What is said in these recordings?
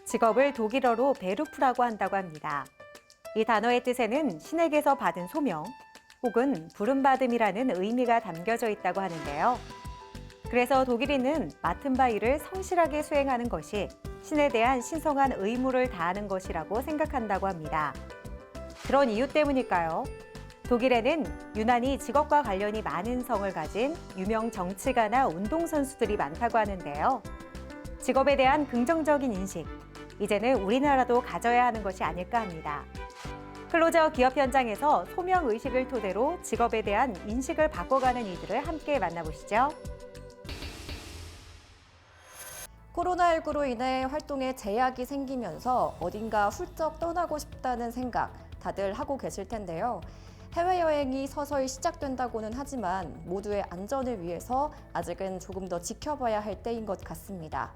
직업을 독일어로 베루프라고 한다고 합니다. 이 단어의 뜻에는 신에게서 받은 소명 혹은 부름받음이라는 의미가 담겨져 있다고 하는데요. 그래서 독일인은 맡은 바 일을 성실하게 수행하는 것이 신에 대한 신성한 의무를 다하는 것이라고 생각한다고 합니다. 그런 이유 때문일까요? 독일에는 유난히 직업과 관련이 많은 성을 가진 유명 정치가나 운동선수들이 많다고 하는데요. 직업에 대한 긍정적인 인식, 이제는 우리나라도 가져야 하는 것이 아닐까 합니다. 클로저 기업 현장에서 소명의식을 토대로 직업에 대한 인식을 바꿔가는 이들을 함께 만나보시죠. 코로나19로 인해 활동에 제약이 생기면서 어딘가 훌쩍 떠나고 싶다는 생각 다들 하고 계실 텐데요. 해외여행이 서서히 시작된다고는 하지만 모두의 안전을 위해서 아직은 조금 더 지켜봐야 할 때인 것 같습니다.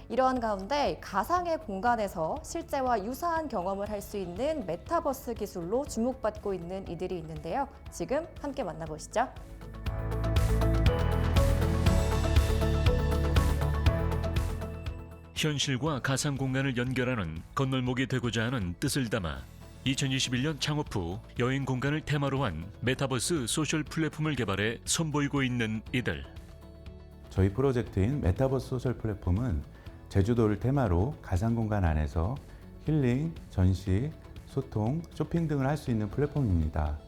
이러한 가운데 가상의 공간에서 실제와 유사한 경험을 할 수 있는 메타버스 기술로 주목받고 있는 이들이 있는데요. 지금 함께 만나보시죠. 현실과 가상 공간을 연결하는 건널목이 되고자 하는 뜻을 담아 2021년 창업 후 여행 공간을 테마로 한 메타버스 소셜 플랫폼을 개발해 선보이고 있는 이들. 저희 프로젝트인 메타버스 소셜 플랫폼은 제주도를 테마로 가상 공간 안에서 힐링, 전시, 소통, 쇼핑 등을 할 수 있는 플랫폼입니다.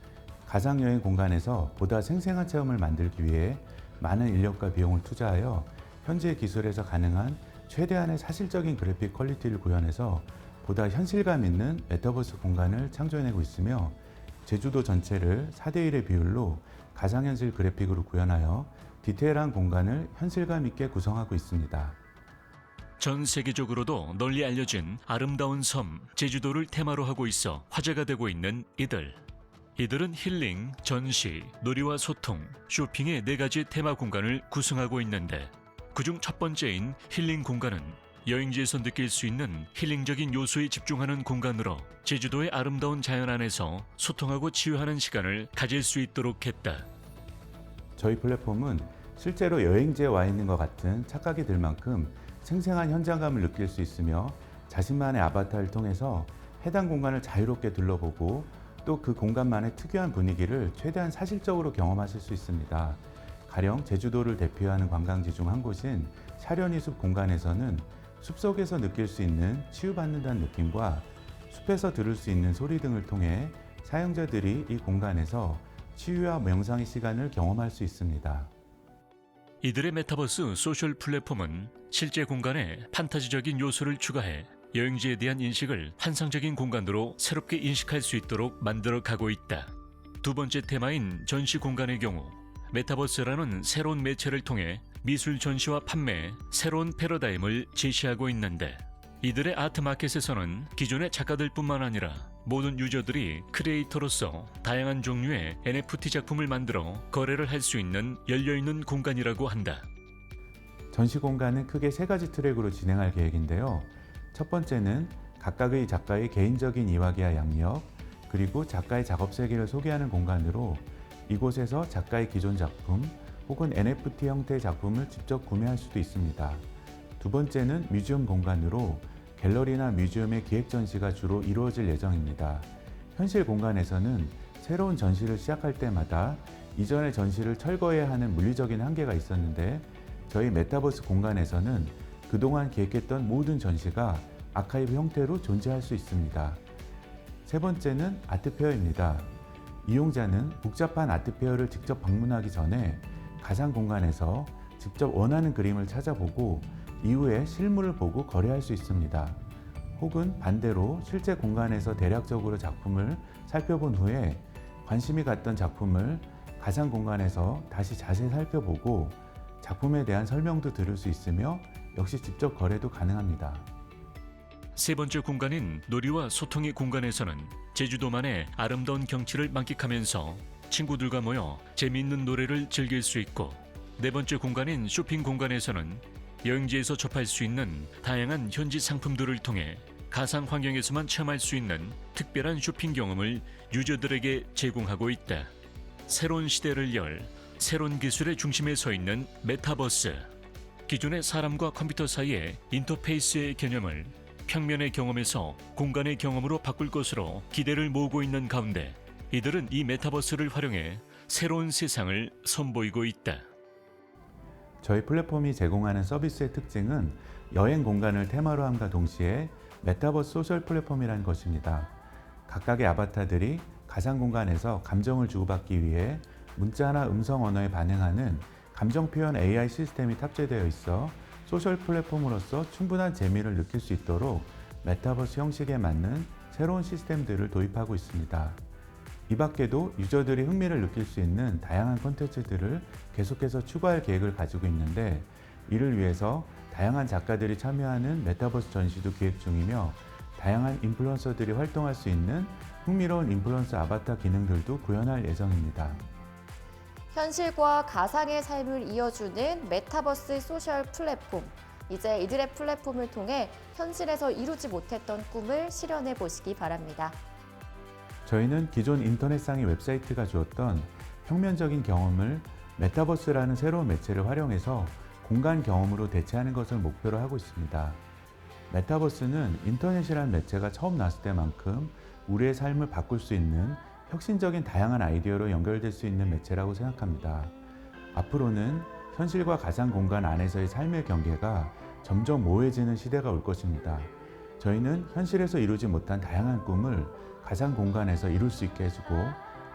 가상 여행 공간에서 보다 생생한 체험을 만들기 위해 많은 인력과 비용을 투자하여 현재 기술에서 가능한 최대한의 사실적인 그래픽 퀄리티를 구현해서 보다 현실감 있는 메타버스 공간을 창조해내고 있으며 제주도 전체를 4:1의 비율로 가상현실 그래픽으로 구현하여 디테일한 공간을 현실감 있게 구성하고 있습니다. 전 세계적으로도 널리 알려진 아름다운 섬 제주도를 테마로 하고 있어 화제가 되고 있는 이들. 이들은 힐링, 전시, 놀이와 소통, 쇼핑의 4가지 테마 공간을 구성하고 있는데 그중 첫 번째인 힐링 공간은 여행지에서 느낄 수 있는 힐링적인 요소에 집중하는 공간으로 제주도의 아름다운 자연 안에서 소통하고 치유하는 시간을 가질 수 있도록 했다. 저희 플랫폼은 실제로 여행지에 와 있는 것 같은 착각이 들 만큼 생생한 현장감을 느낄 수 있으며 자신만의 아바타를 통해서 해당 공간을 자유롭게 둘러보고 또 그 공간만의 특유한 분위기를 최대한 사실적으로 경험하실 수 있습니다. 가령 제주도를 대표하는 관광지 중 한 곳인 샤련이 숲 공간에서는 숲속에서 느낄 수 있는 치유받는다는 느낌과 숲에서 들을 수 있는 소리 등을 통해 사용자들이 이 공간에서 치유와 명상의 시간을 경험할 수 있습니다. 이들의 메타버스 소셜 플랫폼은 실제 공간에 판타지적인 요소를 추가해 여행지에 대한 인식을 환상적인 공간으로 새롭게 인식할 수 있도록 만들어 가고 있다. 두 번째 테마인 전시 공간의 경우 메타버스라는 새로운 매체를 통해 미술 전시와 판매에 새로운 패러다임을 제시하고 있는데 이들의 아트마켓에서는 기존의 작가들뿐만 아니라 모든 유저들이 크리에이터로서 다양한 종류의 NFT 작품을 만들어 거래를 할 수 있는 열려있는 공간이라고 한다. 전시 공간은 크게 3가지 트랙으로 진행할 계획인데요. 첫 번째는 각각의 작가의 개인적인 이야기와 양력, 그리고 작가의 작업 세계를 소개하는 공간으로 이곳에서 작가의 기존 작품 혹은 NFT 형태의 작품을 직접 구매할 수도 있습니다. 두 번째는 뮤지엄 공간으로 갤러리나 뮤지엄의 기획 전시가 주로 이루어질 예정입니다. 현실 공간에서는 새로운 전시를 시작할 때마다 이전의 전시를 철거해야 하는 물리적인 한계가 있었는데 저희 메타버스 공간에서는 그동안 기획했던 모든 전시가 아카이브 형태로 존재할 수 있습니다. 세 번째는 아트페어입니다. 이용자는 복잡한 아트페어를 직접 방문하기 전에 가상 공간에서 직접 원하는 그림을 찾아보고 이후에 실물을 보고 거래할 수 있습니다. 혹은 반대로 실제 공간에서 대략적으로 작품을 살펴본 후에 관심이 갔던 작품을 가상 공간에서 다시 자세히 살펴보고 작품에 대한 설명도 들을 수 있으며 역시 직접 거래도 가능합니다. 세 번째 공간인 놀이와 소통의 공간에서는 제주도만의 아름다운 경치를 만끽하면서 친구들과 모여 재미있는 노래를 즐길 수 있고 네 번째 공간인 쇼핑 공간에서는 여행지에서 접할 수 있는 다양한 현지 상품들을 통해 가상 환경에서만 체험할 수 있는 특별한 쇼핑 경험을 유저들에게 제공하고 있다. 새로운 시대를 열 새로운 기술의 중심에 서 있는 메타버스. 기존의 사람과 컴퓨터 사이의 인터페이스의 개념을 평면의 경험에서 공간의 경험으로 바꿀 것으로 기대를 모으고 있는 가운데 이들은 이 메타버스를 활용해 새로운 세상을 선보이고 있다. 저희 플랫폼이 제공하는 서비스의 특징은 여행 공간을 테마로 함과 동시에 메타버스 소셜 플랫폼이라는 것입니다. 각각의 아바타들이 가상 공간에서 감정을 주고받기 위해 문자나 음성 언어에 반응하는 감정 표현 AI 시스템이 탑재되어 있어 소셜 플랫폼으로서 충분한 재미를 느낄 수 있도록 메타버스 형식에 맞는 새로운 시스템들을 도입하고 있습니다. 이 밖에도 유저들이 흥미를 느낄 수 있는 다양한 콘텐츠들을 계속해서 추가할 계획을 가지고 있는데, 이를 위해서 다양한 작가들이 참여하는 메타버스 전시도 기획 중이며 다양한 인플루언서들이 활동할 수 있는 흥미로운 인플루언서 아바타 기능들도 구현할 예정입니다. 현실과 가상의 삶을 이어주는 메타버스 소셜 플랫폼. 이제 이들의 플랫폼을 통해 현실에서 이루지 못했던 꿈을 실현해 보시기 바랍니다. 저희는 기존 인터넷상의 웹사이트가 주었던 평면적인 경험을 메타버스라는 새로운 매체를 활용해서 공간 경험으로 대체하는 것을 목표로 하고 있습니다. 메타버스는 인터넷이라는 매체가 처음 나왔을 때만큼 우리의 삶을 바꿀 수 있는 혁신적인 다양한 아이디어로 연결될 수 있는 매체라고 생각합니다. 앞으로는 현실과 가상 공간 안에서의 삶의 경계가 점점 모호해지는 시대가 올 것입니다. 저희는 현실에서 이루지 못한 다양한 꿈을 가상 공간에서 이룰 수 있게 해주고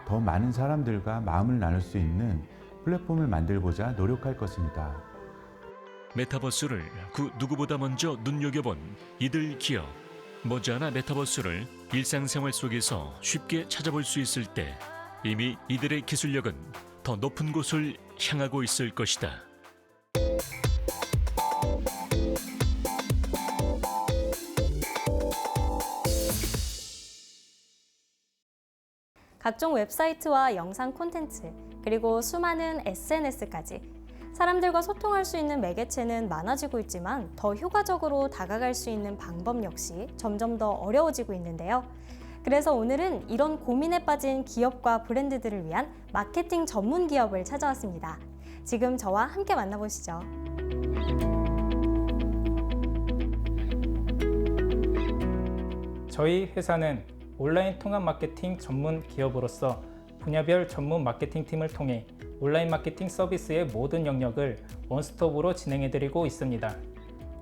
더 많은 사람들과 마음을 나눌 수 있는 플랫폼을 만들고자 노력할 것입니다. 메타버스를 그 누구보다 먼저 눈여겨본 이들 기업. 머지않아 메타버스를 일상생활 속에서 쉽게 찾아볼 수 있을 때 이미 이들의 기술력은 더 높은 곳을 향하고 있을 것이다. 각종 웹사이트와 영상 콘텐츠, 그리고 수많은 SNS까지 사람들과 소통할 수 있는 매개체는 많아지고 있지만 더 효과적으로 다가갈 수 있는 방법 역시 점점 더 어려워지고 있는데요. 그래서 오늘은 이런 고민에 빠진 기업과 브랜드들을 위한 마케팅 전문 기업을 찾아왔습니다. 지금 저와 함께 만나보시죠. 저희 회사는 온라인 통합 마케팅 전문 기업으로서 분야별 전문 마케팅 팀을 통해 온라인 마케팅 서비스의 모든 영역을 원스톱으로 진행해드리고 있습니다.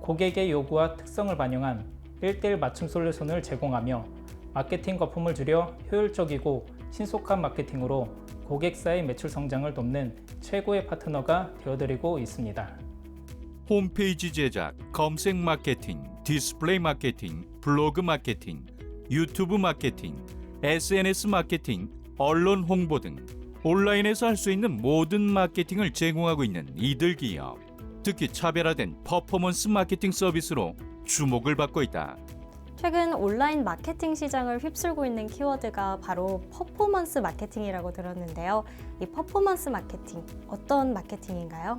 고객의 요구와 특성을 반영한 1:1 맞춤 솔루션을 제공하며 마케팅 거품을 줄여 효율적이고 신속한 마케팅으로 고객사의 매출 성장을 돕는 최고의 파트너가 되어드리고 있습니다. 홈페이지 제작, 검색 마케팅, 디스플레이 마케팅, 블로그 마케팅, 유튜브 마케팅, SNS 마케팅, 언론 홍보 등 온라인에서 할 수 있는 모든 마케팅을 제공하고 있는 이들 기업. 특히 차별화된 퍼포먼스 마케팅 서비스로 주목을 받고 있다. 최근 온라인 마케팅 시장을 휩쓸고 있는 키워드가 바로 퍼포먼스 마케팅이라고 들었는데요. 이 퍼포먼스 마케팅, 어떤 마케팅인가요?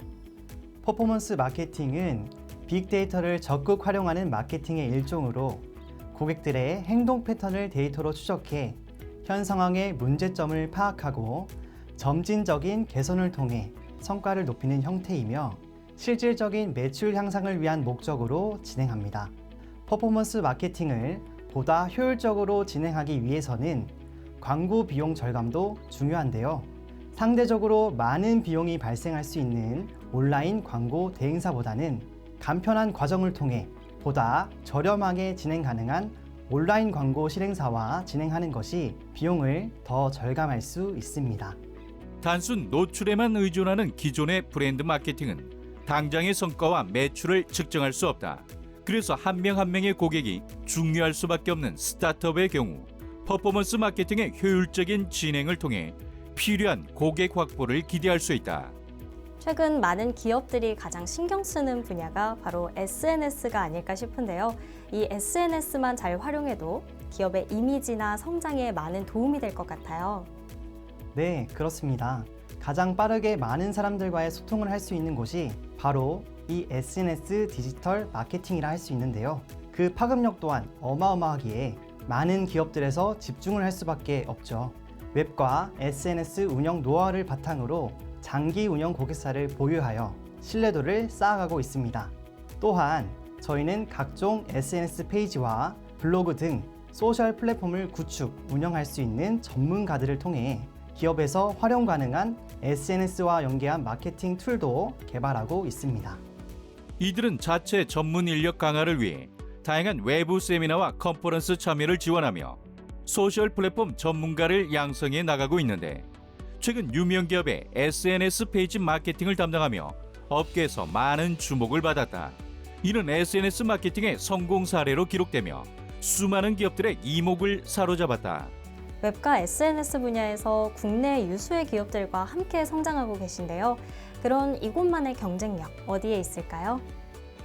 퍼포먼스 마케팅은 빅데이터를 적극 활용하는 마케팅의 일종으로 고객들의 행동 패턴을 데이터로 추적해 현 상황의 문제점을 파악하고 점진적인 개선을 통해 성과를 높이는 형태이며 실질적인 매출 향상을 위한 목적으로 진행합니다. 퍼포먼스 마케팅을 보다 효율적으로 진행하기 위해서는 광고 비용 절감도 중요한데요. 상대적으로 많은 비용이 발생할 수 있는 온라인 광고 대행사보다는 간편한 과정을 통해 보다 저렴하게 진행 가능한 온라인 광고 실행사와 진행하는 것이 비용을 더 절감할 수 있습니다. 단순 노출에만 의존하는 기존의 브랜드 마케팅은 당장의 성과와 매출을 측정할 수 없다. 그래서 한 명 한 명의 고객이 중요할 수밖에 없는 스타트업의 경우 퍼포먼스 마케팅의 효율적인 진행을 통해 필요한 고객 확보를 기대할 수 있다. 최근 많은 기업들이 가장 신경 쓰는 분야가 바로 SNS가 아닐까 싶은데요. 이 SNS만 잘 활용해도 기업의 이미지나 성장에 많은 도움이 될 것 같아요. 네, 그렇습니다. 가장 빠르게 많은 사람들과의 소통을 할 수 있는 곳이 바로 이 SNS 디지털 마케팅이라 할 수 있는데요. 그 파급력 또한 어마어마하기에 많은 기업들에서 집중을 할 수밖에 없죠. 웹과 SNS 운영 노하우를 바탕으로 장기 운영 고객사를 보유하여 신뢰도를 쌓아가고 있습니다. 또한 저희는 각종 SNS 페이지와 블로그 등 소셜 플랫폼을 구축, 운영할 수 있는 전문가들을 통해 기업에서 활용 가능한 SNS와 연계한 마케팅 툴도 개발하고 있습니다. 이들은 자체 전문 인력 강화를 위해 다양한 외부 세미나와 컨퍼런스 참여를 지원하며 소셜 플랫폼 전문가를 양성해 나가고 있는데 최근 유명 기업의 SNS 페이지 마케팅을 담당하며 업계에서 많은 주목을 받았다. 이는 SNS 마케팅의 성공 사례로 기록되며 수많은 기업들의 이목을 사로잡았다. 웹과 SNS 분야에서 국내 유수의 기업들과 함께 성장하고 계신데요. 그런 이곳만의 경쟁력 어디에 있을까요?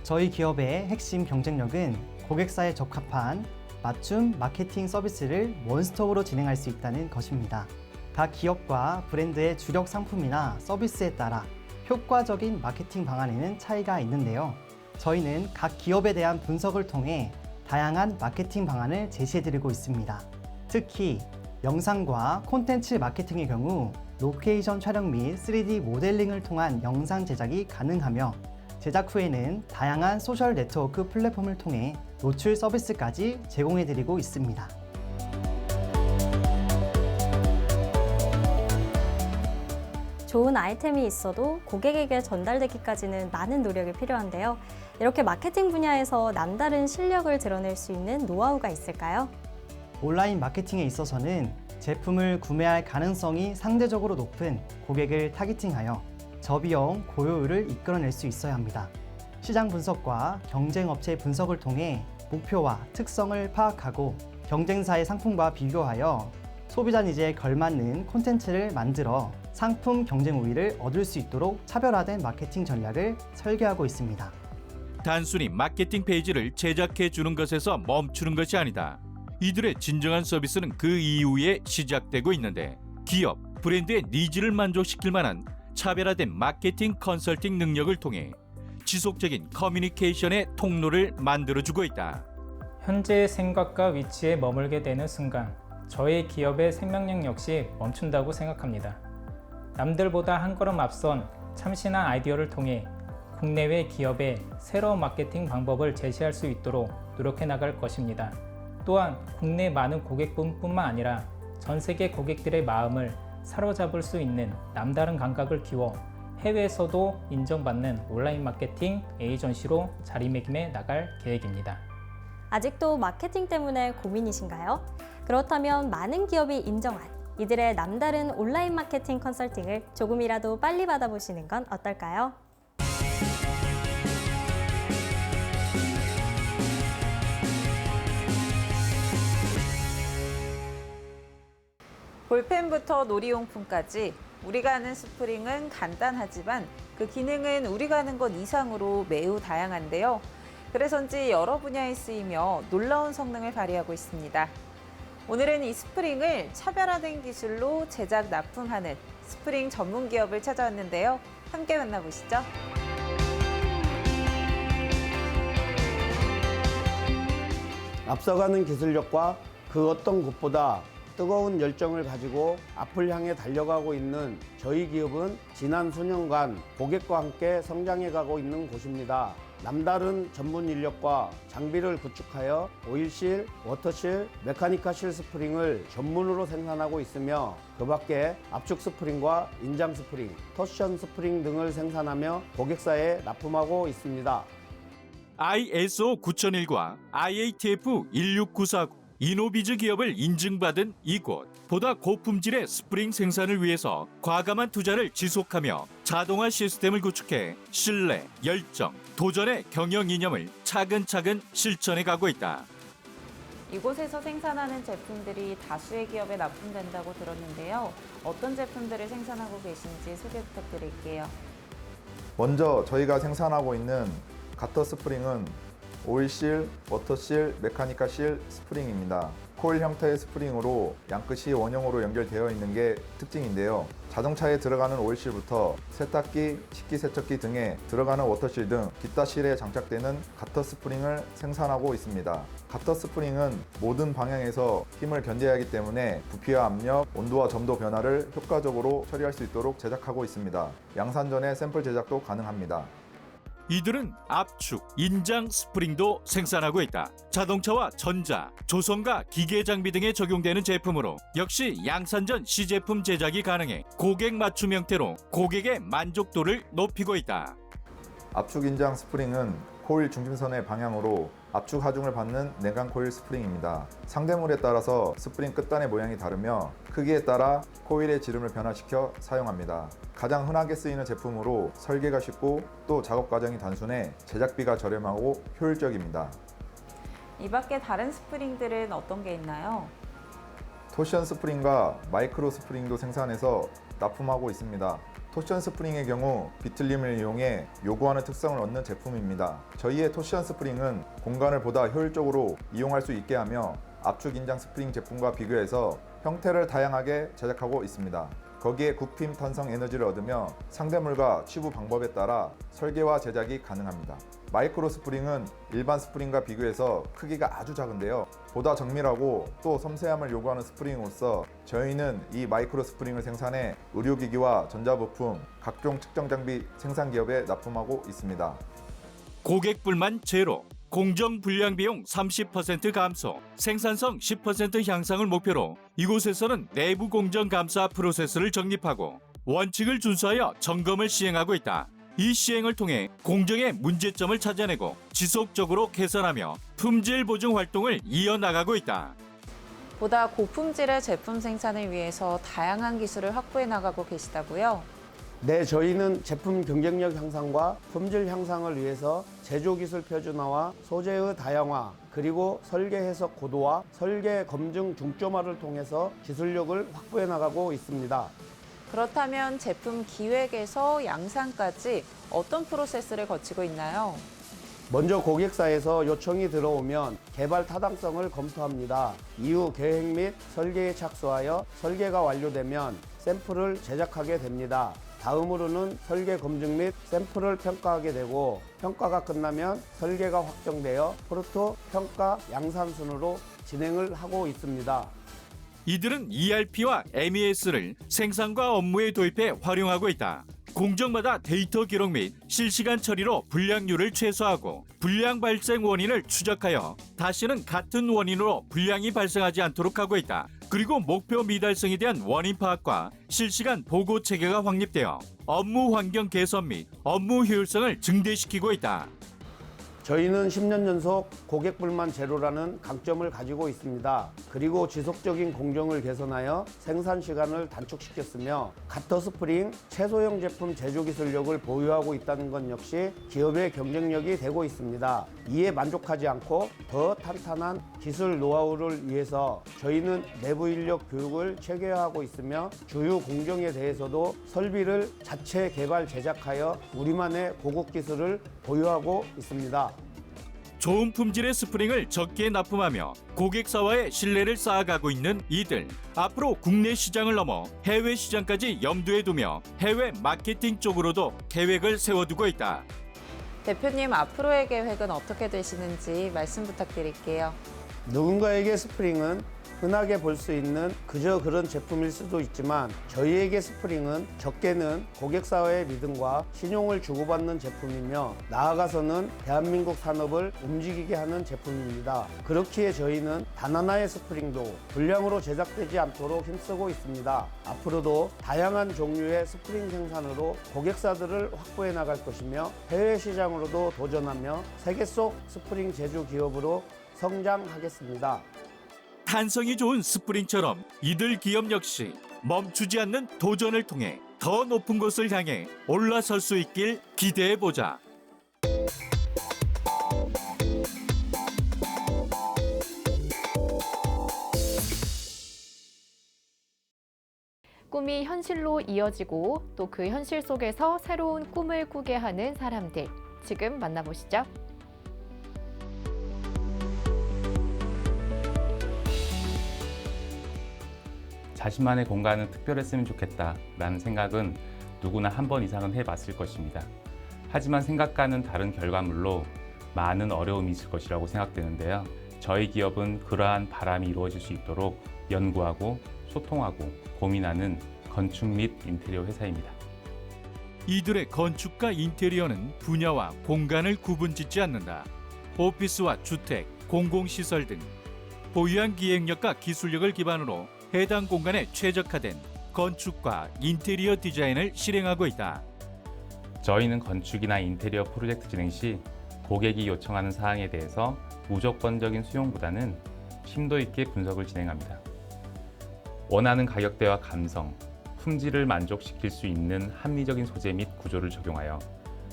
저희 기업의 핵심 경쟁력은 고객사에 적합한 맞춤 마케팅 서비스를 원스톱으로 진행할 수 있다는 것입니다. 각 기업과 브랜드의 주력 상품이나 서비스에 따라 효과적인 마케팅 방안에는 차이가 있는데요. 저희는 각 기업에 대한 분석을 통해 다양한 마케팅 방안을 제시해드리고 있습니다. 특히 영상과 콘텐츠 마케팅의 경우 로케이션 촬영 및 3D 모델링을 통한 영상 제작이 가능하며 제작 후에는 다양한 소셜 네트워크 플랫폼을 통해 노출 서비스까지 제공해드리고 있습니다. 좋은 아이템이 있어도 고객에게 전달되기까지는 많은 노력이 필요한데요. 이렇게 마케팅 분야에서 남다른 실력을 드러낼 수 있는 노하우가 있을까요? 온라인 마케팅에 있어서는 제품을 구매할 가능성이 상대적으로 높은 고객을 타깃팅하여 저비용 고효율을 이끌어낼 수 있어야 합니다. 시장 분석과 경쟁 업체 분석을 통해 목표와 특성을 파악하고 경쟁사의 상품과 비교하여 소비자 니즈에 걸맞는 콘텐츠를 만들어 상품 경쟁 우위를 얻을 수 있도록 차별화된 마케팅 전략을 설계하고 있습니다. 단순히 마케팅 페이지를 제작해 주는 것에서 멈추는 것이 아니다. 이들의 진정한 서비스는 그 이후에 시작되고 있는데 기업, 브랜드의 니즈를 만족시킬 만한 차별화된 마케팅 컨설팅 능력을 통해 지속적인 커뮤니케이션의 통로를 만들어주고 있다. 현재의 생각과 위치에 머물게 되는 순간 저희 기업의 생명력 역시 멈춘다고 생각합니다. 남들보다 한 걸음 앞선 참신한 아이디어를 통해 국내외 기업에 새로운 마케팅 방법을 제시할 수 있도록 노력해 나갈 것입니다. 또한 국내 많은 고객분뿐만 아니라 전 세계 고객들의 마음을 사로잡을 수 있는 남다른 감각을 키워 해외에서도 인정받는 온라인 마케팅 에이전시로 자리매김해 나갈 계획입니다. 아직도 마케팅 때문에 고민이신가요? 그렇다면 많은 기업이 인정한 이들의 남다른 온라인 마케팅 컨설팅을 조금이라도 빨리 받아보시는 건 어떨까요? 볼펜부터 놀이용품까지 우리가 아는 스프링은 간단하지만 그 기능은 우리가 아는 것 이상으로 매우 다양한데요. 그래서인지 여러 분야에 쓰이며 놀라운 성능을 발휘하고 있습니다. 오늘은 이 스프링을 차별화된 기술로 제작 납품하는 스프링 전문 기업을 찾아왔는데요. 함께 만나보시죠. 앞서가는 기술력과 그 어떤 곳보다 뜨거운 열정을 가지고 앞을 향해 달려가고 있는 저희 기업은 지난 수년간 고객과 함께 성장해가고 있는 곳입니다. 남다른 전문 인력과 장비를 구축하여 오일실, 워터실, 메카니카실 스프링을 전문으로 생산하고 있으며 그 밖에 압축 스프링과 인장 스프링, 토션 스프링 등을 생산하며 고객사에 납품하고 있습니다. ISO 9001과 IATF 16949 이노비즈 기업을 인증받은 이곳. 보다 고품질의 스프링 생산을 위해서 과감한 투자를 지속하며 자동화 시스템을 구축해 신뢰, 열정, 도전의 경영 이념을 차근차근 실천해 가고 있다. 이곳에서 생산하는 제품들이 다수의 기업에 납품된다고 들었는데요. 어떤 제품들을 생산하고 계신지 소개 부탁드릴게요. 먼저 저희가 생산하고 있는 가터 스프링은 오일실, 워터실, 메카니카실 스프링입니다. 코일 형태의 스프링으로 양끝이 원형으로 연결되어 있는 게 특징인데요. 자동차에 들어가는 오일실부터 세탁기, 식기세척기 등에 들어가는 워터실 등 기타 실에 장착되는 가터 스프링을 생산하고 있습니다. 가터 스프링은 모든 방향에서 힘을 견뎌야 하기 때문에 부피와 압력, 온도와 점도 변화를 효과적으로 처리할 수 있도록 제작하고 있습니다. 양산 전에 샘플 제작도 가능합니다. 이들은 압축, 인장 스프링도 생산하고 있다. 자동차와 전자, 조선과 기계 장비 등에 적용되는 제품으로 역시 양산전 시제품 제작이 가능해 고객 맞춤 형태로 고객의 만족도를 높이고 있다. 압축 인장 스프링은 코일 중심선의 방향으로 압축 하중을 받는 내관 코일 스프링입니다. 상대물에 따라서 스프링 끝단의 모양이 다르며 크기에 따라 코일의 지름을 변화시켜 사용합니다. 가장 흔하게 쓰이는 제품으로 설계가 쉽고 또 작업 과정이 단순해 제작비가 저렴하고 효율적입니다. 이 밖에 다른 스프링들은 어떤 게 있나요? 토션 스프링과 마이크로 스프링도 생산해서 납품하고 있습니다. 토션 스프링의 경우 비틀림을 이용해 요구하는 특성을 얻는 제품입니다. 저희의 토션 스프링은 공간을 보다 효율적으로 이용할 수 있게 하며 압축 인장 스프링 제품과 비교해서 형태를 다양하게 제작하고 있습니다. 거기에 굽힘 탄성 에너지를 얻으며 상대물과 치부 방법에 따라 설계와 제작이 가능합니다. 마이크로 스프링은 일반 스프링과 비교해서 크기가 아주 작은데요. 보다 정밀하고 또 섬세함을 요구하는 스프링으로서 저희는 이 마이크로 스프링을 생산해 의료기기와 전자부품, 각종 측정 장비 생산 기업에 납품하고 있습니다. 고객불만 제로, 공정 불량 비용 30% 감소, 생산성 10% 향상을 목표로 이곳에서는 내부 공정 감사 프로세스를 정립하고 원칙을 준수하여 점검을 시행하고 있다. 이 시행을 통해 공정의 문제점을 찾아내고 지속적으로 개선하며 품질 보증 활동을 이어나가고 있다. 보다 고품질의 제품 생산을 위해서 다양한 기술을 확보해 나가고 계시다고요? 네, 저희는 제품 경쟁력 향상과 품질 향상을 위해서 제조기술 표준화와 소재의 다양화, 그리고 설계 해석 고도화, 설계 검증 중점화를 통해서 기술력을 확보해 나가고 있습니다. 그렇다면 제품 기획에서 양산까지 어떤 프로세스를 거치고 있나요? 먼저 고객사에서 요청이 들어오면 개발 타당성을 검토합니다. 이후 계획 및 설계에 착수하여 설계가 완료되면 샘플을 제작하게 됩니다. 다음으로는 설계 검증 및 샘플을 평가하게 되고 평가가 끝나면 설계가 확정되어 프로토 평가 양산 순으로 진행을 하고 있습니다. 이들은 ERP와 MES를 생산과 업무에 도입해 활용하고 있다. 공정마다 데이터 기록 및 실시간 처리로 불량률을 최소화하고 불량 발생 원인을 추적하여 다시는 같은 원인으로 불량이 발생하지 않도록 하고 있다. 그리고 목표 미달성에 대한 원인 파악과 실시간 보고 체계가 확립되어 업무 환경 개선 및 업무 효율성을 증대시키고 있다. 저희는 10년 연속 고객 불만 제로라는 강점을 가지고 있습니다. 그리고 지속적인 공정을 개선하여 생산 시간을 단축시켰으며 가터 스프링 최소형 제품 제조 기술력을 보유하고 있다는 것 역시 기업의 경쟁력이 되고 있습니다. 이에 만족하지 않고 더 탄탄한 기술 노하우를 위해서 저희는 내부 인력 교육을 체계화하고 있으며 주요 공정에 대해서도 설비를 자체 개발 제작하여 우리만의 고급 기술을 보유하고 있습니다. 좋은 품질의 스프링을 적게 납품하며 고객사와의 신뢰를 쌓아가고 있는 이들. 앞으로 국내 시장을 넘어 해외 시장까지 염두에 두며 해외 마케팅 쪽으로도 계획을 세워두고 있다. 대표님, 앞으로의 계획은 어떻게 되시는지 말씀 부탁드릴게요. 누군가에게 스프링은 흔하게 볼 수 있는 그저 그런 제품일 수도 있지만 저희에게 스프링은 적게는 고객사와의 믿음과 신용을 주고받는 제품이며 나아가서는 대한민국 산업을 움직이게 하는 제품입니다. 그렇기에 저희는 단 하나의 스프링도 불량으로 제작되지 않도록 힘쓰고 있습니다. 앞으로도 다양한 종류의 스프링 생산으로 고객사들을 확보해 나갈 것이며 해외 시장으로도 도전하며 세계 속 스프링 제조 기업으로 성장하겠습니다. 탄성이 좋은 스프링처럼 이들 기업 역시 멈추지 않는 도전을 통해 더 높은 곳을 향해 올라설 수 있길 기대해보자. 꿈이 현실로 이어지고 또 그 현실 속에서 새로운 꿈을 꾸게 하는 사람들. 지금 만나보시죠. 자신만의 공간은 특별했으면 좋겠다라는 생각은 누구나 한 번 이상은 해봤을 것입니다. 하지만 생각과는 다른 결과물로 많은 어려움이 있을 것이라고 생각되는데요. 저희 기업은 그러한 바람이 이루어질 수 있도록 연구하고 소통하고 고민하는 건축 및 인테리어 회사입니다. 이들의 건축과 인테리어는 분야와 공간을 구분짓지 않는다. 오피스와 주택, 공공시설 등 보유한 기획력과 기술력을 기반으로 해당 공간에 최적화된 건축과 인테리어 디자인을 실행하고 있다. 저희는 건축이나 인테리어 프로젝트 진행 시 고객이 요청하는 사항에 대해서 무조건적인 수용보다는 심도 있게 분석을 진행합니다. 원하는 가격대와 감성, 품질을 만족시킬 수 있는 합리적인 소재 및 구조를 적용하여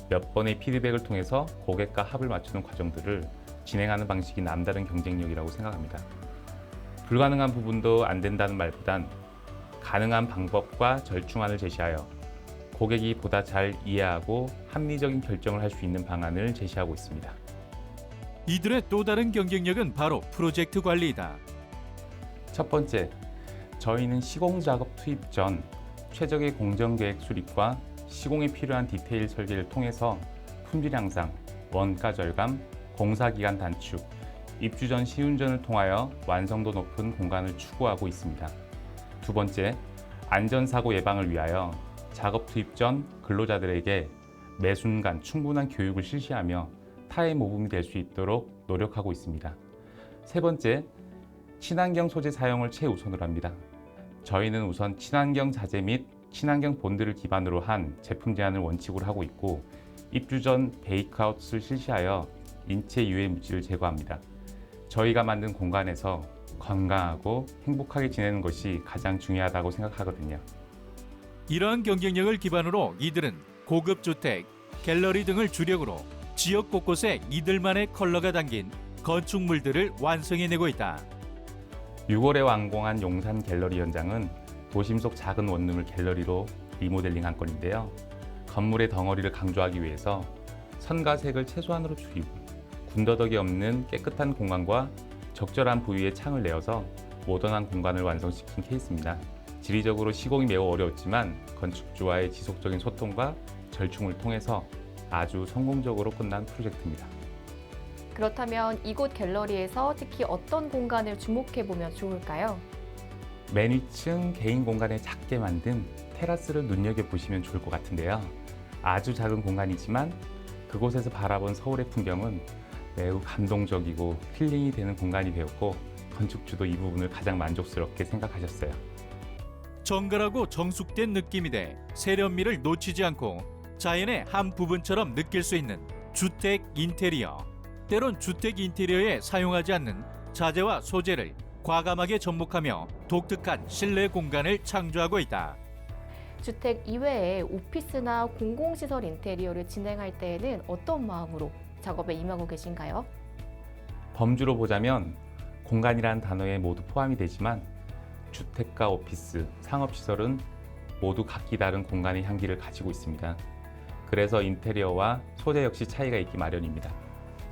몇 번의 피드백을 통해서 고객과 합을 맞추는 과정들을 진행하는 방식이 남다른 경쟁력이라고 생각합니다. 불가능한 부분도 안 된다는 말보단 가능한 방법과 절충안을 제시하여 고객이 보다 잘 이해하고 합리적인 결정을 할 수 있는 방안을 제시하고 있습니다. 이들의 또 다른 경쟁력은 바로 프로젝트 관리이다. 첫 번째, 저희는 시공 작업 투입 전 최적의 공정 계획 수립과 시공에 필요한 디테일 설계를 통해서 품질 향상, 원가 절감, 공사 기간 단축, 입주 전 시운전을 통하여 완성도 높은 공간을 추구하고 있습니다. 두 번째, 안전사고 예방을 위하여 작업 투입 전 근로자들에게 매 순간 충분한 교육을 실시하며 타의 모범이 될 수 있도록 노력하고 있습니다. 세 번째, 친환경 소재 사용을 최우선으로 합니다. 저희는 우선 친환경 자재 및 친환경 본드를 기반으로 한 제품 제안을 원칙으로 하고 있고 입주 전 베이크아웃을 실시하여 인체 유해 물질을 제거합니다. 저희가 만든 공간에서 건강하고 행복하게 지내는 것이 가장 중요하다고 생각하거든요. 이러한 경쟁력을 기반으로 이들은 고급 주택, 갤러리 등을 주력으로 지역 곳곳에 이들만의 컬러가 담긴 건축물들을 완성해내고 있다. 6월에 완공한 용산 갤러리 현장은 도심 속 작은 원룸을 갤러리로 리모델링한 건인데요. 건물의 덩어리를 강조하기 위해서 선과 색을 최소한으로 줄이고 군더더기 없는 깨끗한 공간과 적절한 부위의 창을 내어서 모던한 공간을 완성시킨 케이스입니다. 지리적으로 시공이 매우 어려웠지만 건축주와의 지속적인 소통과 절충을 통해서 아주 성공적으로 끝난 프로젝트입니다. 그렇다면 이곳 갤러리에서 특히 어떤 공간을 주목해보면 좋을까요? 맨 위층 개인 공간에 작게 만든 테라스를 눈여겨보시면 좋을 것 같은데요. 아주 작은 공간이지만 그곳에서 바라본 서울의 풍경은 매우 감동적이고 힐링이 되는 공간이 되었고 건축주도 이 부분을 가장 만족스럽게 생각하셨어요. 정갈하고 정숙된 느낌이 돼 세련미를 놓치지 않고 자연의 한 부분처럼 느낄 수 있는 주택 인테리어. 때론 주택 인테리어에 사용하지 않는 자재와 소재를 과감하게 접목하며 독특한 실내 공간을 창조하고 있다. 주택 이외에 오피스나 공공시설 인테리어를 진행할 때에는 어떤 마음으로 작업에 임하고 계신가요? 범주로 보자면 공간이란 단어에 모두 포함이 되지만 주택과 오피스, 상업시설은 모두 각기 다른 공간의 향기를 가지고 있습니다. 그래서 인테리어와 소재 역시 차이가 있기 마련입니다.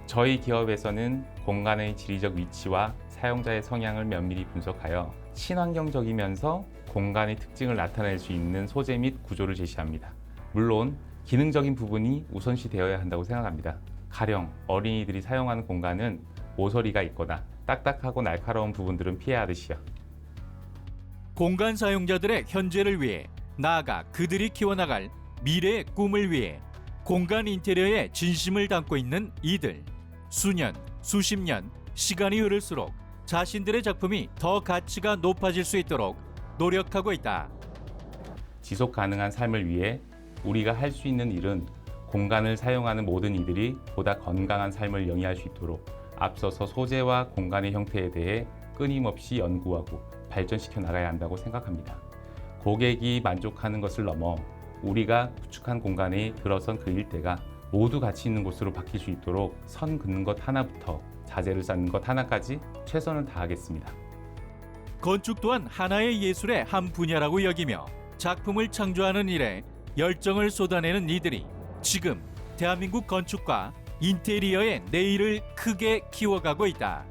저희 기업에서는 공간의 지리적 위치와 사용자의 성향을 면밀히 분석하여 친환경적이면서 공간의 특징을 나타낼 수 있는 소재 및 구조를 제시합니다. 물론 기능적인 부분이 우선시 되어야 한다고 생각합니다. 가령 어린이들이 사용하는 공간은 모서리가 있거나 딱딱하고 날카로운 부분들은 피해야 하듯이요. 공간 사용자들의 현재를 위해 나아가 그들이 키워나갈 미래의 꿈을 위해 공간 인테리어에 진심을 담고 있는 이들. 수년, 수십 년, 시간이 흐를수록 자신들의 작품이 더 가치가 높아질 수 있도록 노력하고 있다. 지속 가능한 삶을 위해 우리가 할 수 있는 일은 공간을 사용하는 모든 이들이 보다 건강한 삶을 영위할 수 있도록 앞서서 소재와 공간의 형태에 대해 끊임없이 연구하고 발전시켜 나가야 한다고 생각합니다. 고객이 만족하는 것을 넘어 우리가 구축한 공간에 들어선 그 일대가 모두 가치 있는 곳으로 바뀔 수 있도록 선 긋는 것 하나부터 자재를 쌓는 것 하나까지 최선을 다하겠습니다. 건축 또한 하나의 예술의 한 분야라고 여기며 작품을 창조하는 일에 열정을 쏟아내는 이들이 지금 대한민국 건축과 인테리어의 내일을 크게 키워가고 있다.